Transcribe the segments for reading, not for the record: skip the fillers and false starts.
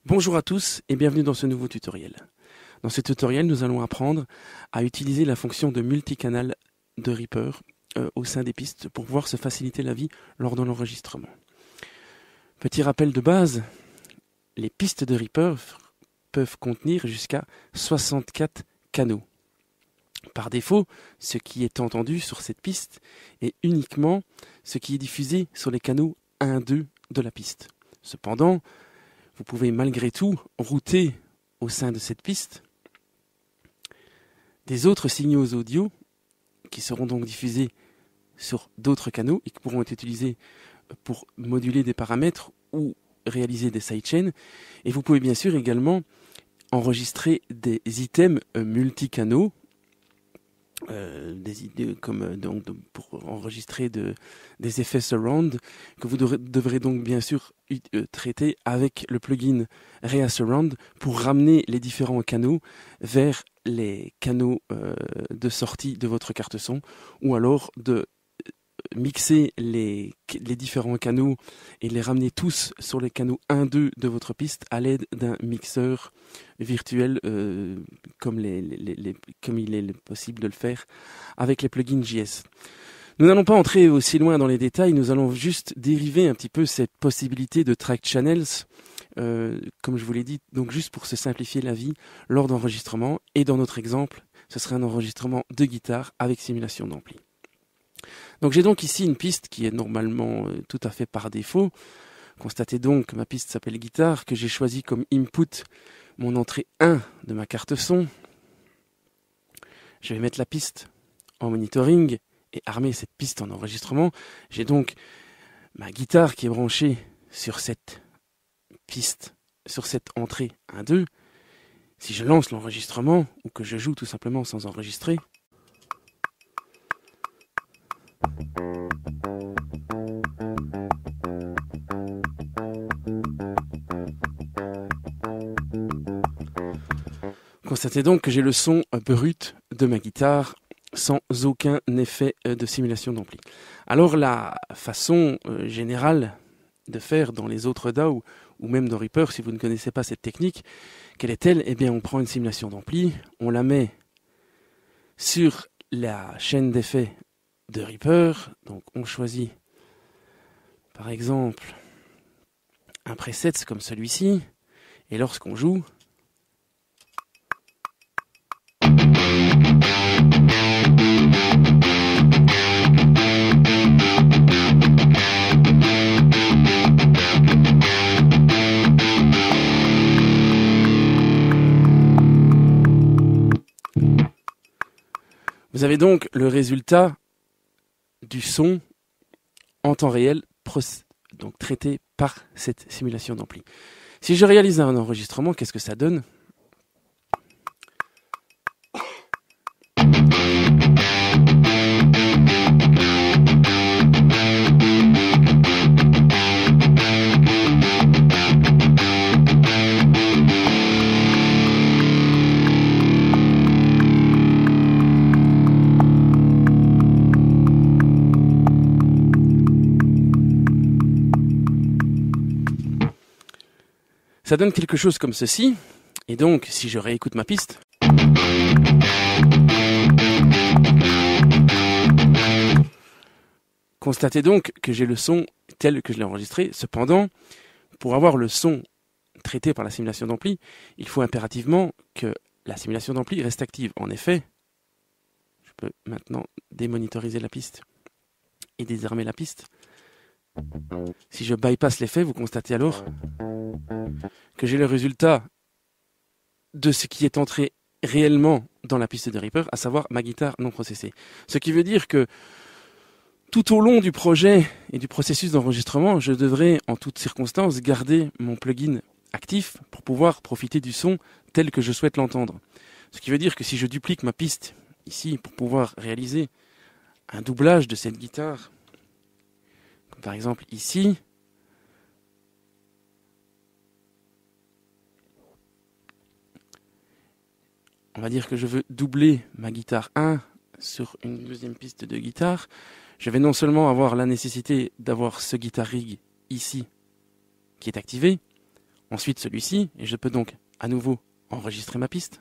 Bonjour à tous et bienvenue dans ce nouveau tutoriel. Dans ce tutoriel, nous allons apprendre à utiliser la fonction de multicanal de Reaper au sein des pistes pour pouvoir se faciliter la vie lors de l'enregistrement. Petit rappel de base, les pistes de Reaper peuvent contenir jusqu'à 64 canaux. Par défaut, ce qui est entendu sur cette piste est uniquement ce qui est diffusé sur les canaux 1-2 de la piste. Cependant, vous pouvez malgré tout router au sein de cette piste des autres signaux audio qui seront donc diffusés sur d'autres canaux et qui pourront être utilisés pour moduler des paramètres ou réaliser des sidechains. Et vous pouvez bien sûr également enregistrer des items multicanaux, des idées comme donc pour enregistrer des effets surround que vous devrez donc bien sûr traiter avec le plugin ReaSurround pour ramener les différents canaux vers les canaux de sortie de votre carte son, ou alors de mixer les différents canaux et les ramener tous sur les canaux 1-2 de votre piste à l'aide d'un mixeur virtuel comme il est possible de le faire avec les plugins JS. Nous n'allons pas entrer aussi loin dans les détails, nous allons juste dériver un petit peu cette possibilité de track channels, comme je vous l'ai dit, donc juste pour se simplifier la vie lors d'enregistrement. Et dans notre exemple, ce serait un enregistrement de guitare avec simulation d'ampli. Donc j'ai donc ici une piste qui est normalement tout à fait par défaut. Constatez donc que ma piste s'appelle guitare, que j'ai choisi comme input mon entrée 1 de ma carte son. Je vais mettre la piste en monitoring et armer cette piste en enregistrement. J'ai donc ma guitare qui est branchée sur cette piste, sur cette entrée 1-2. Si je lance l'enregistrement ou que je joue tout simplement sans enregistrer, constatez donc que j'ai le son brut de ma guitare sans aucun effet de simulation d'ampli. Alors la façon générale de faire dans les autres DAW ou même dans Reaper, si vous ne connaissez pas cette technique, quelle est-elle? Eh bien on prend une simulation d'ampli, on la met sur la chaîne d'effets de Reaper, donc on choisit par exemple un preset comme celui-ci, et lorsqu'on joue, vous avez donc le résultat du son en temps réel, donc traité par cette simulation d'ampli. Si je réalise un enregistrement, qu'est-ce que ça donne ? Ça donne quelque chose comme ceci, et donc si je réécoute ma piste, constatez donc que j'ai le son tel que je l'ai enregistré. Cependant, pour avoir le son traité par la simulation d'ampli, il faut impérativement que la simulation d'ampli reste active. En effet, je peux maintenant démonitoriser la piste et désarmer la piste. Si je bypass l'effet, vous constatez alors que j'ai le résultat de ce qui est entré réellement dans la piste de Reaper, à savoir ma guitare non processée. Ce qui veut dire que tout au long du projet et du processus d'enregistrement, je devrais en toutes circonstances garder mon plugin actif pour pouvoir profiter du son tel que je souhaite l'entendre. Ce qui veut dire que si je duplique ma piste ici pour pouvoir réaliser un doublage de cette guitare, comme par exemple ici, on va dire que je veux doubler ma guitare 1 sur une deuxième piste de guitare. Je vais non seulement avoir la nécessité d'avoir ce guitar rig ici qui est activé, ensuite celui-ci, et je peux donc à nouveau enregistrer ma piste.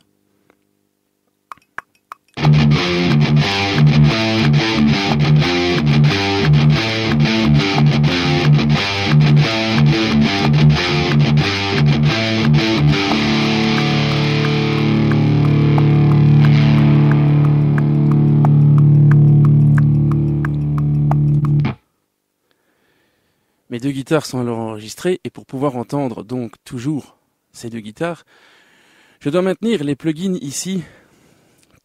Mes deux guitares sont alors enregistrées et pour pouvoir entendre donc toujours ces deux guitares, je dois maintenir les plugins ici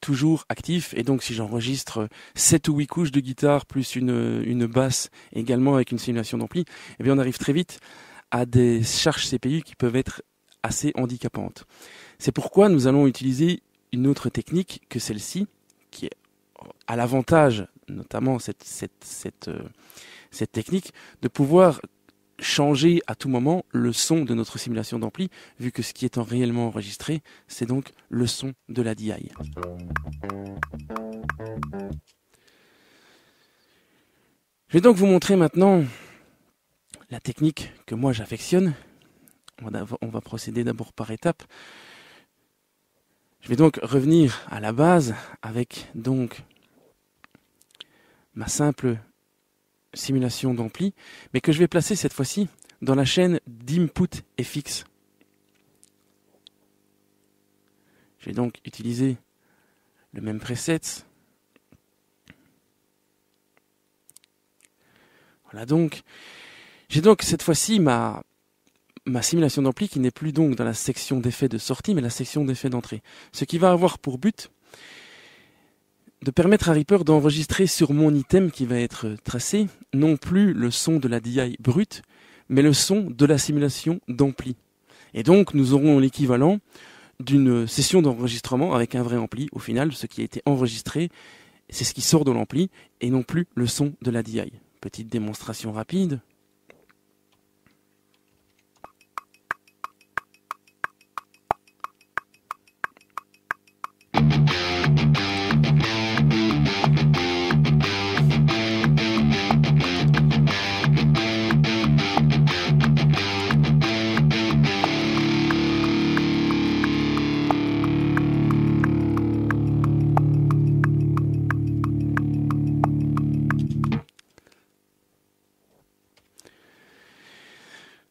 toujours actifs et donc si j'enregistre 7 ou 8 couches de guitare plus une basse également avec une simulation d'ampli, eh bien on arrive très vite à des charges CPU qui peuvent être assez handicapantes. C'est pourquoi nous allons utiliser une autre technique que celle-ci qui a l'avantage, notamment cette technique, de pouvoir changer à tout moment le son de notre simulation d'ampli, vu que ce qui est réellement enregistré, c'est donc le son de la DI. Je vais donc vous montrer maintenant la technique que moi j'affectionne. On va procéder d'abord par étapes. Je vais donc revenir à la base avec donc ma simple simulation d'ampli, mais que je vais placer cette fois-ci dans la chaîne d'input FX. Je vais donc utiliser le même preset. Voilà donc. J'ai donc cette fois-ci ma simulation d'ampli qui n'est plus donc dans la section d'effets de sortie, mais la section d'effets d'entrée. Ce qui va avoir pour but de permettre à Reaper d'enregistrer sur mon item qui va être tracé, non plus le son de la DI brute, mais le son de la simulation d'ampli. Et donc, nous aurons l'équivalent d'une session d'enregistrement avec un vrai ampli. Au final, ce qui a été enregistré, c'est ce qui sort de l'ampli, et non plus le son de la DI. Petite démonstration rapide.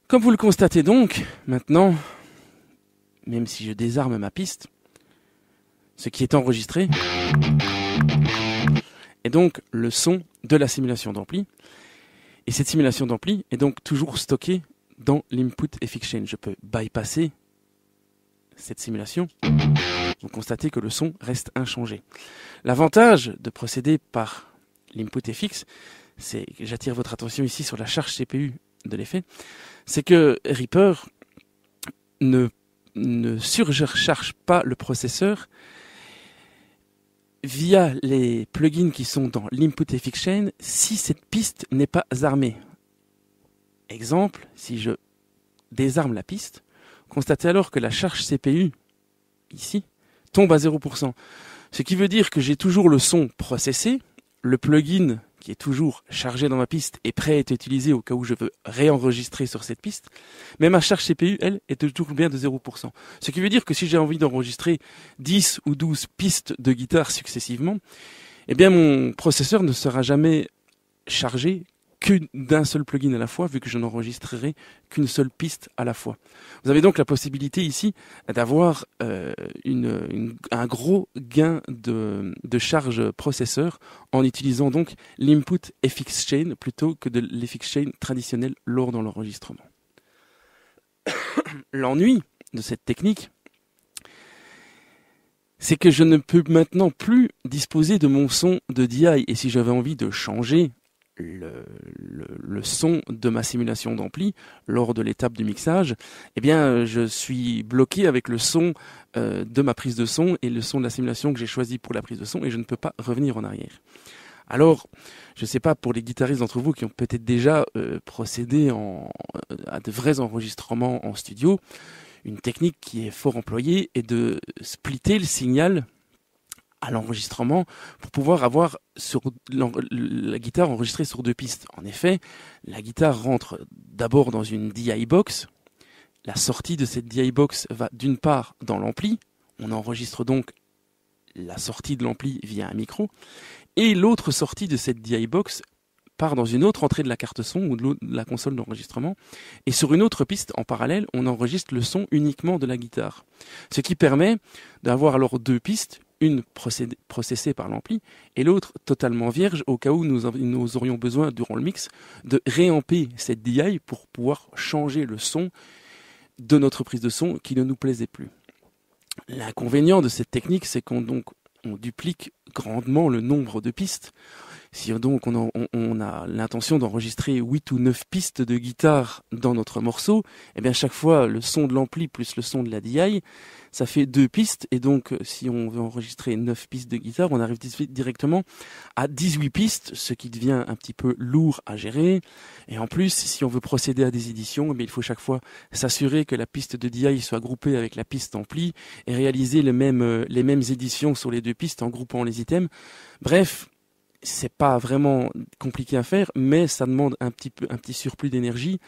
Comme vous le constatez donc, maintenant, même si je désarme ma piste, ce qui est enregistré est donc le son de la simulation d'ampli. Et cette simulation d'ampli est donc toujours stockée dans l'input FX chain. Je peux bypasser cette simulation. Vous constatez que le son reste inchangé. L'avantage de procéder par l'input FX, c'est que j'attire votre attention ici sur la charge CPU de l'effet, c'est que Reaper ne surcharge pas le processeur via les plugins qui sont dans l'input FX chain si cette piste n'est pas armée. Exemple, si je désarme la piste, constatez alors que la charge CPU, ici, tombe à 0%. Ce qui veut dire que j'ai toujours le son processé, le plugin qui est toujours chargé dans ma piste et prêt à être utilisé au cas où je veux réenregistrer sur cette piste, mais ma charge CPU, elle, est toujours bien de 0%. Ce qui veut dire que si j'ai envie d'enregistrer 10 ou 12 pistes de guitare successivement, eh bien mon processeur ne sera jamais chargé que d'un seul plugin à la fois, vu que je n'enregistrerai qu'une seule piste à la fois. Vous avez donc la possibilité ici d'avoir un gros gain de charge processeur en utilisant donc l'input FX chain plutôt que de l'FX chain traditionnel lors de l'enregistrement. L'ennui de cette technique, c'est que je ne peux maintenant plus disposer de mon son de DI, et si j'avais envie de changer le son de ma simulation d'ampli lors de l'étape du mixage, eh bien je suis bloqué avec le son de ma prise de son et le son de la simulation que j'ai choisi pour la prise de son, et je ne peux pas revenir en arrière. Alors, je ne sais pas, pour les guitaristes d'entre vous qui ont peut-être déjà procédé à de vrais enregistrements en studio, une technique qui est fort employée est de splitter le signal à l'enregistrement pour pouvoir avoir la guitare enregistrée sur deux pistes. En effet, la guitare rentre d'abord dans une DI box la sortie de cette DI box va d'une part dans l'ampli, on enregistre donc la sortie de l'ampli via un micro, et l'autre sortie de cette DI box part dans une autre entrée de la carte son ou de la console d'enregistrement, et sur une autre piste en parallèle, on enregistre le son uniquement de la guitare. Ce qui permet d'avoir alors deux pistes, une processée par l'ampli et l'autre totalement vierge, au cas où nous aurions besoin, durant le mix, de réamper cette DI pour pouvoir changer le son de notre prise de son qui ne nous plaisait plus. L'inconvénient de cette technique, c'est qu'on duplique grandement le nombre de pistes. Si donc on a l'intention d'enregistrer 8 ou 9 pistes de guitare dans notre morceau, eh bien chaque fois le son de l'ampli plus le son de la DI, ça fait 2 pistes, et donc si on veut enregistrer 9 pistes de guitare, on arrive directement à 18 pistes, ce qui devient un petit peu lourd à gérer. Et en plus, si on veut procéder à des éditions, eh bien, il faut chaque fois s'assurer que la piste de DI soit groupée avec la piste ampli et réaliser les mêmes éditions sur les 2 pistes en groupant les items. Bref, c'est pas vraiment compliqué à faire, mais ça demande un petit surplus d'énergie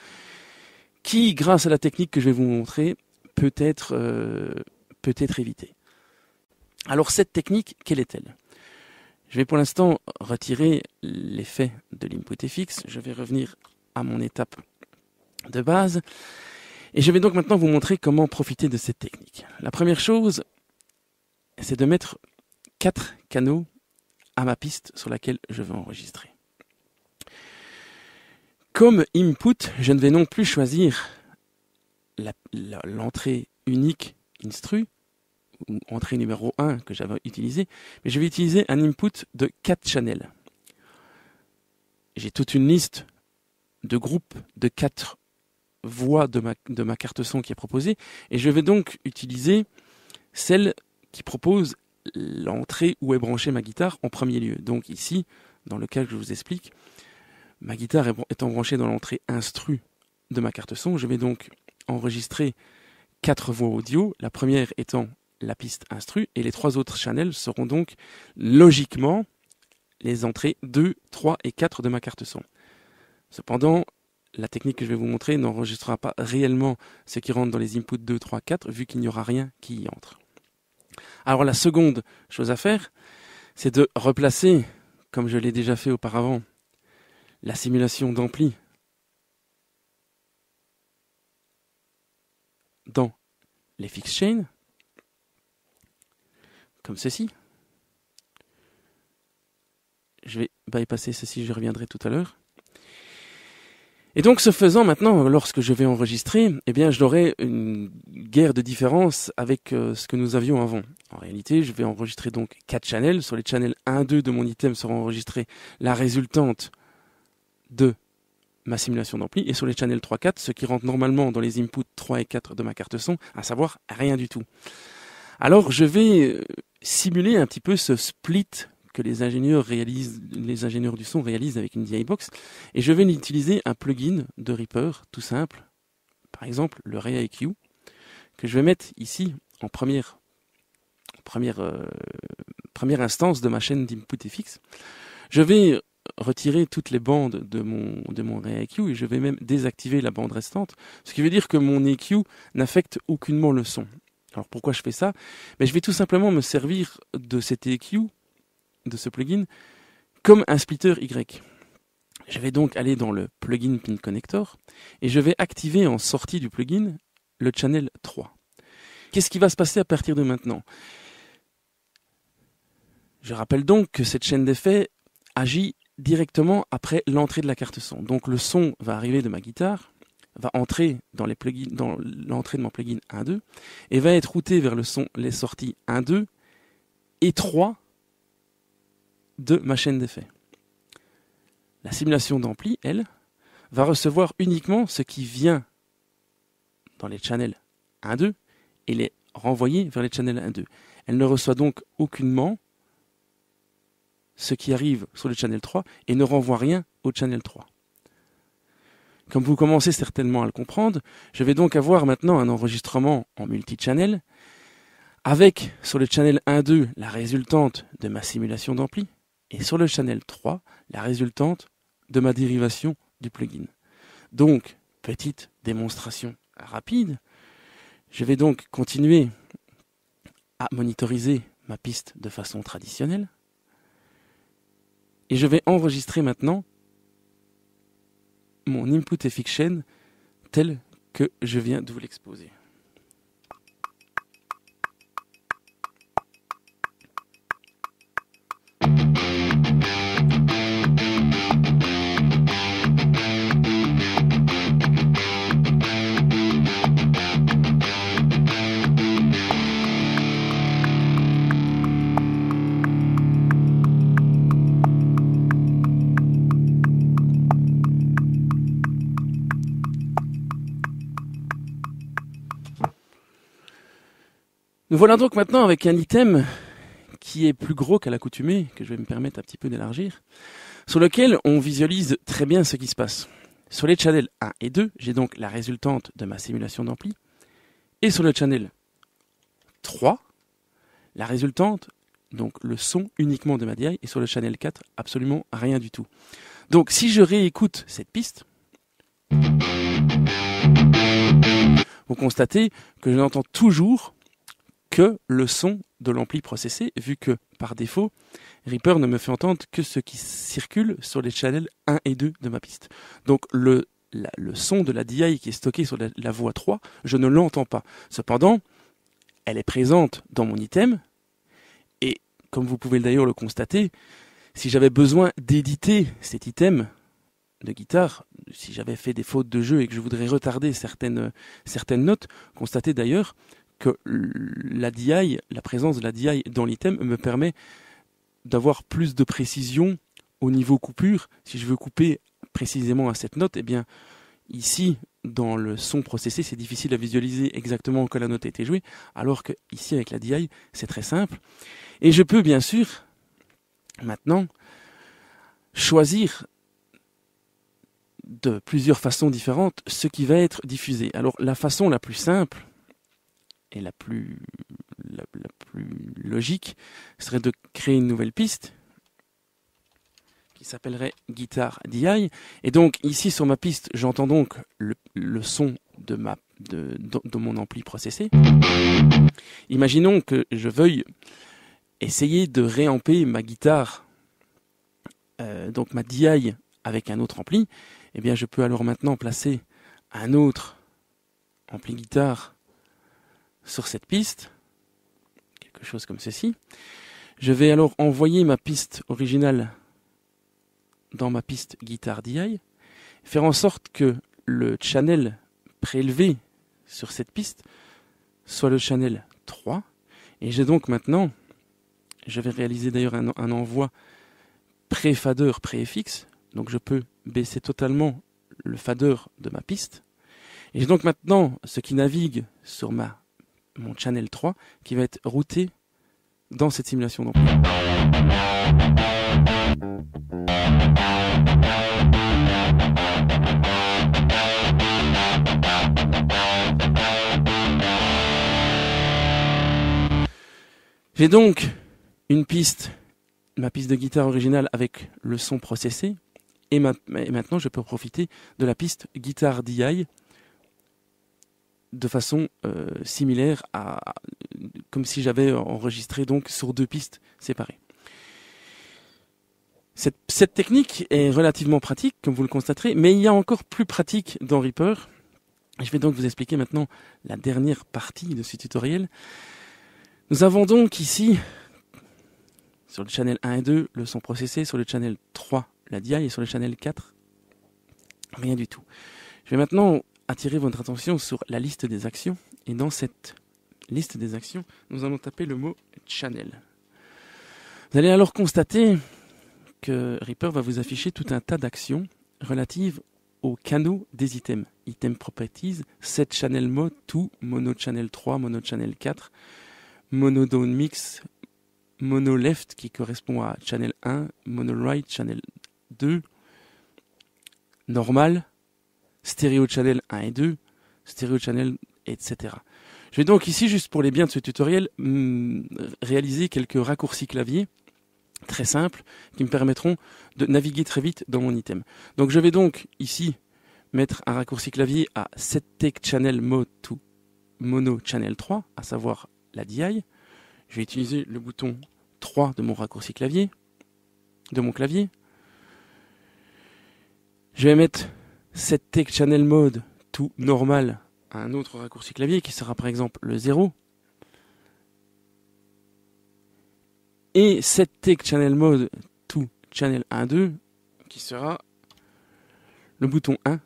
qui, grâce à la technique que je vais vous montrer, peut être évité. Alors cette technique, quelle est-elle ? Je vais pour l'instant retirer l'effet de l'input-FX. Je vais revenir à mon étape de base. Et je vais donc maintenant vous montrer comment profiter de cette technique. La première chose, c'est de mettre 4 canaux à ma piste sur laquelle je veux enregistrer. Comme input, je ne vais non plus choisir l'entrée unique instru, ou entrée numéro 1 que j'avais utilisée, mais je vais utiliser un input de 4 channels. J'ai toute une liste de groupes de 4 voix de ma carte son qui est proposée, et je vais donc utiliser celle qui propose l'entrée où est branchée ma guitare en premier lieu. Donc ici, dans le cas que je vous explique, ma guitare étant branchée dans l'entrée instru de ma carte son, je vais donc enregistrer 4 voix audio, la première étant la piste instru, et les 3 autres channels seront donc logiquement les entrées 2, 3 et 4 de ma carte son. Cependant, la technique que je vais vous montrer n'enregistrera pas réellement ce qui rentre dans les inputs 2, 3, 4, vu qu'il n'y aura rien qui y entre. Alors la seconde chose à faire, c'est de replacer, comme je l'ai déjà fait auparavant, la simulation d'ampli dans les fix chains, comme ceci. Je vais bypasser ceci, je reviendrai tout à l'heure. Et donc, ce faisant, maintenant, lorsque je vais enregistrer, eh bien, j'aurai une guerre de différence avec ce que nous avions avant. En réalité, je vais enregistrer donc 4 channels. Sur les channels 1, 2 de mon item sera enregistrée la résultante de ma simulation d'ampli. Et sur les channels 3, 4, ce qui rentre normalement dans les inputs 3 et 4 de ma carte son, à savoir rien du tout. Alors, je vais simuler un petit peu ce split que les ingénieurs du son réalisent avec une DI box, et je vais utiliser un plugin de Reaper tout simple, par exemple le ReaEQ, que je vais mettre ici en première instance de ma chaîne d'input-FX. Je vais retirer toutes les bandes de mon ReaEQ et je vais même désactiver la bande restante, ce qui veut dire que mon EQ n'affecte aucunement le son. Alors pourquoi je fais ça ? Mais je vais tout simplement me servir de cet EQ, de ce plugin, comme un splitter Y. Je vais donc aller dans le plugin Pin Connector et je vais activer en sortie du plugin le channel 3. Qu'est-ce qui va se passer à partir de maintenant ? Je rappelle donc que cette chaîne d'effets agit directement après l'entrée de la carte son. Donc le son va arriver de ma guitare, va entrer dans l'entrée de mon plugin 1-2 et va être routé vers les sorties 1-2 et 3 de ma chaîne d'effets. La simulation d'ampli, elle, va recevoir uniquement ce qui vient dans les channels 1-2 et les renvoyer vers les channels 1-2. Elle ne reçoit donc aucunement ce qui arrive sur le channel 3 et ne renvoie rien au channel 3. Comme vous commencez certainement à le comprendre, je vais donc avoir maintenant un enregistrement en multi-channel avec sur le channel 1-2 la résultante de ma simulation d'ampli et sur le channel 3 la résultante de ma dérivation du plugin. Donc, petite démonstration rapide, Je vais donc continuer à monitoriser ma piste de façon traditionnelle. Et je vais enregistrer maintenant mon input FX chain tel que je viens de vous l'exposer. Nous voilà donc maintenant avec un item qui est plus gros qu'à l'accoutumée, que je vais me permettre un petit peu d'élargir, sur lequel on visualise très bien ce qui se passe. Sur les channels 1 et 2, j'ai donc la résultante de ma simulation d'ampli, et sur le channel 3, la résultante, donc le son uniquement de ma DI, et sur le channel 4, absolument rien du tout. Donc si je réécoute cette piste, vous constatez que je n'entends toujours que le son de l'ampli processé, vu que, par défaut, Reaper ne me fait entendre que ce qui circule sur les channels 1 et 2 de ma piste. Donc le son de la DI qui est stocké sur la voie 3, je ne l'entends pas. Cependant, elle est présente dans mon item, et comme vous pouvez d'ailleurs le constater, si j'avais besoin d'éditer cet item de guitare, si j'avais fait des fautes de jeu et que je voudrais retarder certaines notes, constatez d'ailleurs que la DI, la présence de la DI dans l'item me permet d'avoir plus de précision au niveau coupure. Si je veux couper précisément à cette note, eh bien ici dans le son processé, c'est difficile à visualiser exactement quand la note a été jouée, alors que ici avec la DI, c'est très simple. Et je peux bien sûr maintenant choisir de plusieurs façons différentes ce qui va être diffusé. Alors la façon la plus simple et la plus logique serait de créer une nouvelle piste qui s'appellerait Guitar DI. Et donc ici sur ma piste, j'entends donc le son de mon ampli processé. Imaginons que je veuille essayer de réamper ma guitare, donc ma DI avec un autre ampli. Eh bien je peux alors maintenant placer un autre ampli guitare sur cette piste, quelque chose comme ceci. Je vais alors envoyer ma piste originale dans ma piste Guitar DI, faire en sorte que le channel prélevé sur cette piste soit le channel 3. Et j'ai donc maintenant, je vais réaliser d'ailleurs un envoi pré-fader, pré-FX. Donc je peux baisser totalement le fader de ma piste. Et j'ai donc maintenant ce qui navigue sur mon channel 3 qui va être routé dans cette simulation d'ampli. J'ai donc une piste, ma piste de guitare originale avec le son processé, et maintenant je peux profiter de la piste Guitar DI de façon similaire comme si j'avais enregistré donc sur deux pistes séparées. Cette technique est relativement pratique, comme vous le constaterez, mais il y a encore plus pratique dans Reaper. Je vais donc vous expliquer maintenant la dernière partie de ce tutoriel. Nous avons donc ici, sur le channel 1 et 2, le son processé, sur le channel 3, la DI, et sur le channel 4, rien du tout. Je vais maintenant attirer votre attention sur la liste des actions. Et dans cette liste des actions, nous allons taper le mot channel. Vous allez alors constater que Reaper va vous afficher tout un tas d'actions relatives aux canaux des items. Item properties, set channel mode, to, mono channel 3, mono channel 4, mono down mix, mono left qui correspond à channel 1, mono right, channel 2, normal, stéréo channel 1 et 2, stéréo channel, etc. Je vais donc ici, juste pour les biens de ce tutoriel, réaliser quelques raccourcis clavier très simples qui me permettront de naviguer très vite dans mon item. Donc je vais donc ici mettre un raccourci clavier à set take channel mode to mono channel 3, à savoir la DI. Je vais utiliser le bouton 3 de mon raccourci clavier, de mon clavier. Je vais mettre set take channel mode tout normal à un autre raccourci clavier qui sera par exemple le 0. Et set take channel mode to channel 1.2 qui sera le bouton 1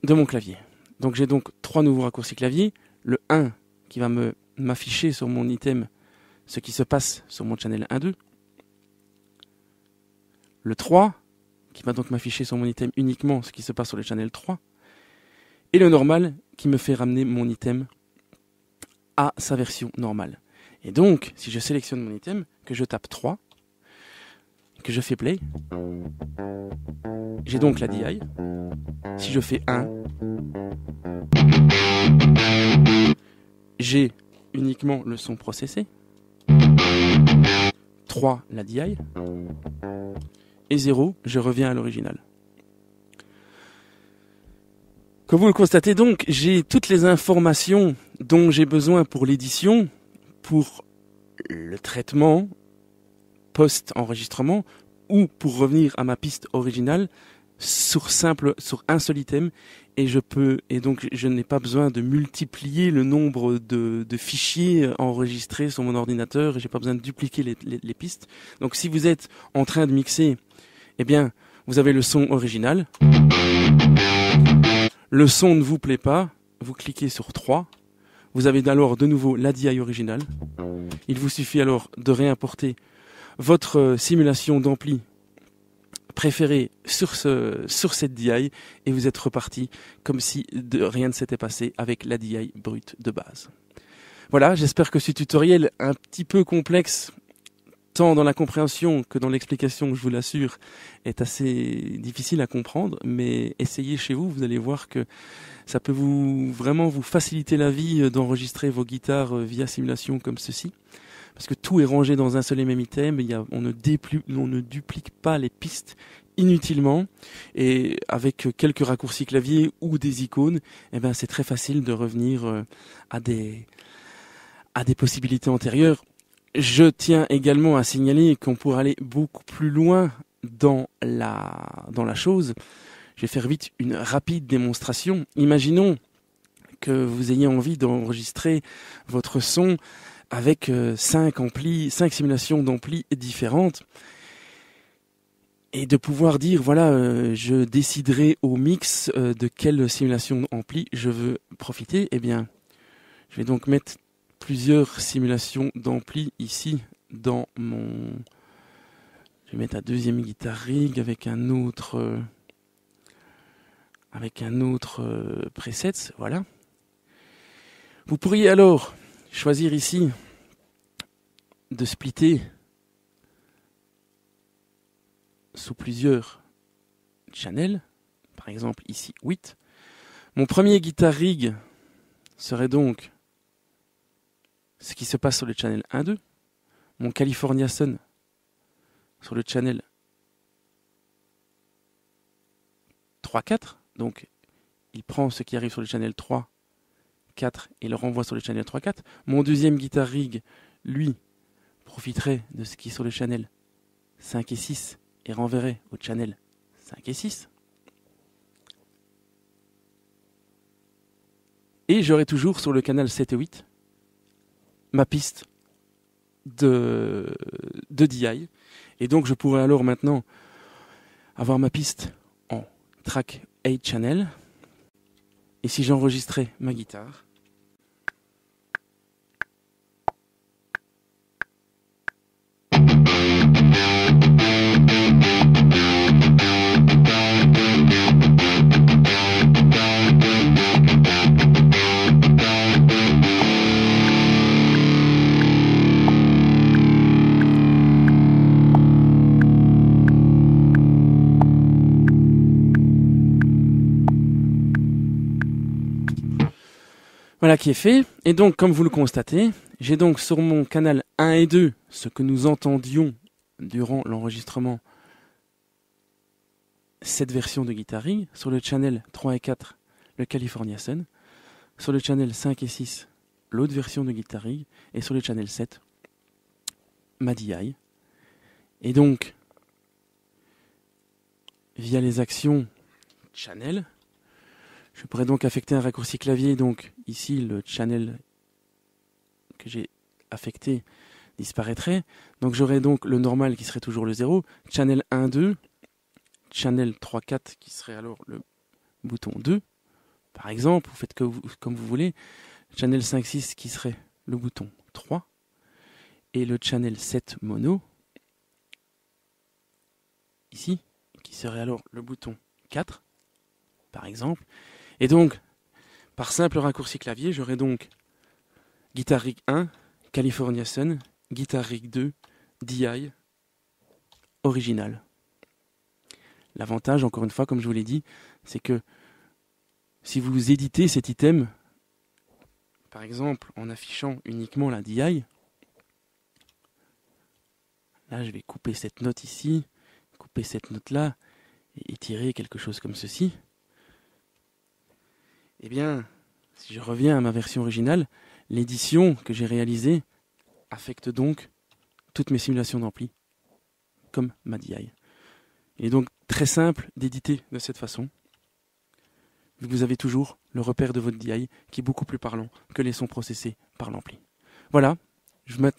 de mon clavier. Donc j'ai donc 3 nouveaux raccourcis clavier. Le 1 qui va m'afficher sur mon item ce qui se passe sur mon channel 1.2. Le 3 qui va donc m'afficher sur mon item uniquement ce qui se passe sur le channel 3. Et le normal qui me fait ramener mon item à sa version normale. Et donc, si je sélectionne mon item, que je tape 3, que je fais play, j'ai donc la DI. Si je fais 1, j'ai uniquement le son processé. 3, la DI. Et 0, je reviens à l'original. Comme vous le constatez donc, j'ai toutes les informations dont j'ai besoin pour l'édition, pour le traitement post-enregistrement ou pour revenir à ma piste originale sur un seul item et donc je n'ai pas besoin de multiplier le nombre de fichiers enregistrés sur mon ordinateur et j'ai pas besoin de dupliquer les pistes. Donc si vous êtes en train de mixer, eh bien vous avez le son original. Le son ne vous plaît pas, vous cliquez sur 3. Vous avez alors de nouveau la DI originale. Il vous suffit alors de réimporter votre simulation d'ampli préférée sur cette DI et vous êtes reparti comme si rien ne s'était passé avec la DI brute de base. Voilà, j'espère que ce tutoriel un petit peu complexe, tant dans la compréhension que dans l'explication, je vous l'assure, est assez difficile à comprendre, mais essayez chez vous, vous allez voir que ça peut vraiment vous faciliter la vie d'enregistrer vos guitares via simulation comme ceci. Parce que tout est rangé dans un seul et même item, on ne duplique pas les pistes inutilement, et avec quelques raccourcis clavier ou des icônes, eh ben c'est très facile de revenir à des possibilités antérieures. Je tiens également à signaler qu'on pourrait aller beaucoup plus loin dans la chose. Je vais faire vite une rapide démonstration. Imaginons que vous ayez envie d'enregistrer votre son avec 5 simulations d'amplis différentes et de pouvoir dire voilà, je déciderai au mix de quelle simulation d'ampli je veux profiter. Eh bien, je vais donc mettre plusieurs simulations d'ampli ici dans mon... Je vais mettre la deuxième guitare rig avec un autre preset, voilà. Vous pourriez alors choisir ici de splitter sous plusieurs channels, par exemple ici 8. Mon premier guitar rig serait donc ce qui se passe sur le channel 1-2, mon California Sun sur le channel 3-4, donc il prend ce qui arrive sur le channel 3, 4 et le renvoie sur le channel 3-4. Mon deuxième guitar rig, lui, profiterait de ce qui est sur le channel 5 et 6 et renverrait au channel 5 et 6. Et j'aurai toujours sur le canal 7 et 8 ma piste de DI. Et donc je pourrais alors maintenant avoir ma piste en track 8 channel. Et si j'enregistrais ma guitare, voilà qui est fait. Et donc, comme vous le constatez, j'ai donc sur mon canal 1 et 2 ce que nous entendions durant l'enregistrement, cette version de Guitar Rig. Sur le channel 3 et 4, le California Sun. sur le channel 5 et 6, l'autre version de Guitar Rig, et sur le channel 7, ma DI. Et donc, via les actions channel, je pourrais donc affecter un raccourci clavier. Donc ici, le channel que j'ai affecté disparaîtrait. Donc j'aurais donc le normal qui serait toujours le 0, channel 1, 2, channel 3, 4 qui serait alors le bouton 2. Par exemple, vous faites comme vous voulez. Channel 5, 6 qui serait le bouton 3. Et le channel 7 mono, ici, qui serait alors le bouton 4, par exemple. Et donc, par simple raccourci clavier, j'aurais donc Guitar Rig 1, California Sun, Guitar Rig 2, DI, original. L'avantage, encore une fois, comme je vous l'ai dit, c'est que si vous éditez cet item, par exemple en affichant uniquement la DI, là je vais couper cette note ici, couper cette note là, et étirer quelque chose comme ceci. Eh bien, si je reviens à ma version originale, l'édition que j'ai réalisée affecte donc toutes mes simulations d'ampli, comme ma DI. Il est donc très simple d'éditer de cette façon. Vous avez toujours le repère de votre DI qui est beaucoup plus parlant que les sons processés par l'ampli. Voilà,